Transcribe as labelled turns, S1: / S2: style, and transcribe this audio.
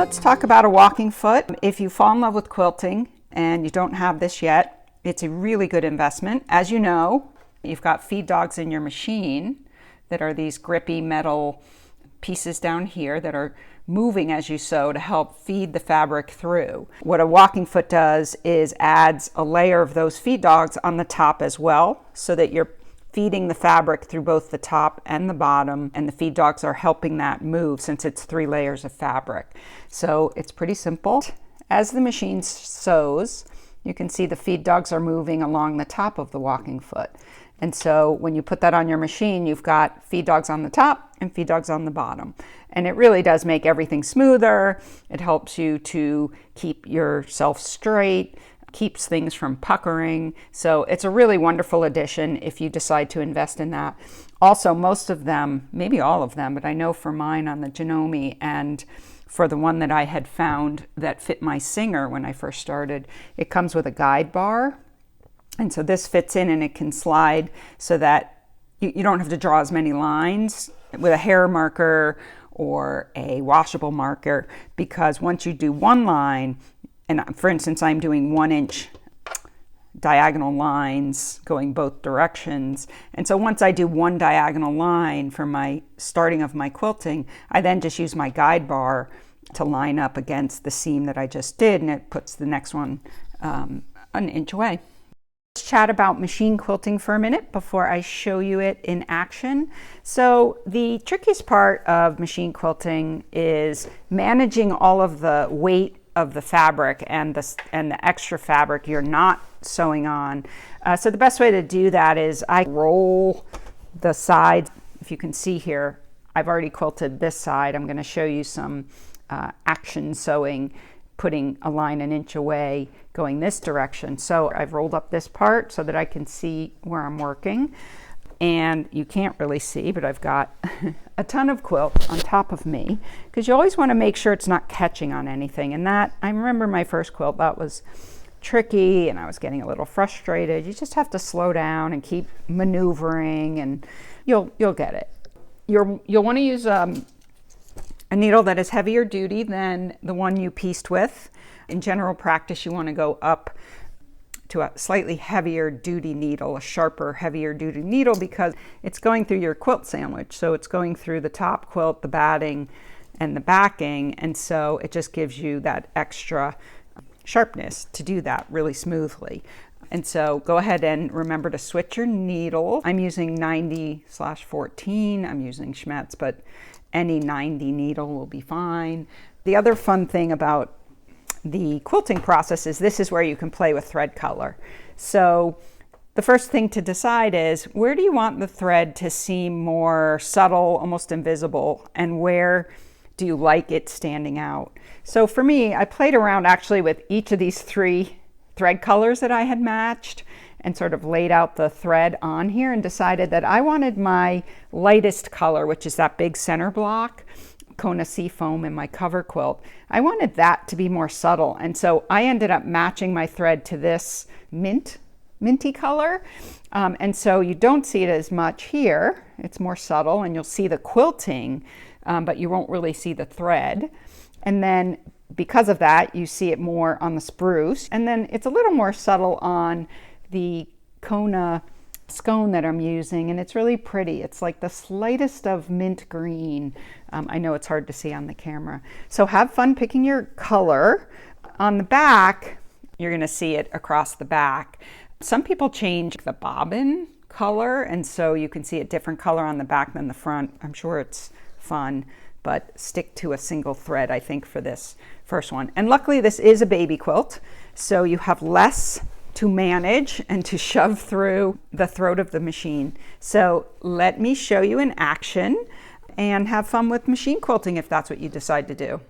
S1: Let's talk about a walking foot. If you fall in love with quilting and you don't have this yet, it's a really good investment. As you know, you've got feed dogs in your machine that are these grippy metal pieces down here that are moving as you sew to help feed the fabric through. What a walking foot does is adds a layer of those feed dogs on the top as well, so that you're feeding the fabric through both the top and the bottom, and the feed dogs are helping that move since it's 3 layers of fabric. So it's pretty simple. As the machine sews, you can see the feed dogs are moving along the top of the walking foot. And so when you put that on your machine, you've got feed dogs on the top and feed dogs on the bottom. And it really does make everything smoother. It helps you to keep yourself straight, keeps things from puckering. So it's a really wonderful addition if you decide to invest in that. Also, most of them, maybe all of them, but I know for mine on the Janome and for the one that I had found that fit my Singer when I first started, it comes with a guide bar. And so this fits in and it can slide so that you don't have to draw as many lines with a hair marker or a washable marker, because once you do one line, and for instance, I'm doing 1-inch diagonal lines going both directions. And so once I do one diagonal line for my starting of my quilting, I then just use my guide bar to line up against the seam that I just did, and it puts the next one an inch away. Let's chat about machine quilting for a minute before I show you it in action. So the trickiest part of machine quilting is managing all of the weight of the fabric and the extra fabric you're not sewing on. So the best way to do that is I roll the sides. If you can see here, I've already quilted this side. I'm going to show you some action sewing, putting a line 1 inch away going this direction. So I've rolled up this part so that I can see where I'm working. And you can't really see, but I've got a ton of quilt on top of me, because you always want to make sure it's not catching on anything. And that, I remember my first quilt, that was tricky and I was getting a little frustrated. You just have to slow down and keep maneuvering and you'll get it. You'll want to use a needle that is heavier duty than the one you pieced with. In general practice, you want to go up to a slightly heavier duty needle, a sharper, heavier duty needle, because it's going through your quilt sandwich. So it's going through the top quilt, the batting, and the backing. And so it just gives you that extra sharpness to do that really smoothly. And so go ahead and remember to switch your needle. I'm using 90/14. I'm using Schmetz, but any 90 needle will be fine. The other fun thing about the quilting process is this is where you can play with thread color. So the first thing to decide is, where do you want the thread to seem more subtle, almost invisible, and where do you like it standing out? So for me, I played around actually with each of these 3 thread colors that I had matched and sort of laid out the thread on here and decided that I wanted my lightest color, which is that big center block, Kona Seafoam in my cover quilt. I wanted that to be more subtle, and so I ended up matching my thread to this minty color, and so you don't see it as much here. It's more subtle, and you'll see the quilting, but you won't really see the thread. And then because of that, you see it more on the spruce, and then it's a little more subtle on the Kona scone that I'm using, and it's really pretty. It's like the slightest of mint green. I know it's hard to see on the camera. So have fun picking your color. On the back, you're going to see it across the back. Some people change the bobbin color, and so you can see a different color on the back than the front. I'm sure it's fun, but stick to a single thread, I think, for this first one. And luckily, this is a baby quilt, so you have less to manage and to shove through the throat of the machine. So let me show you in action and have fun with machine quilting if that's what you decide to do.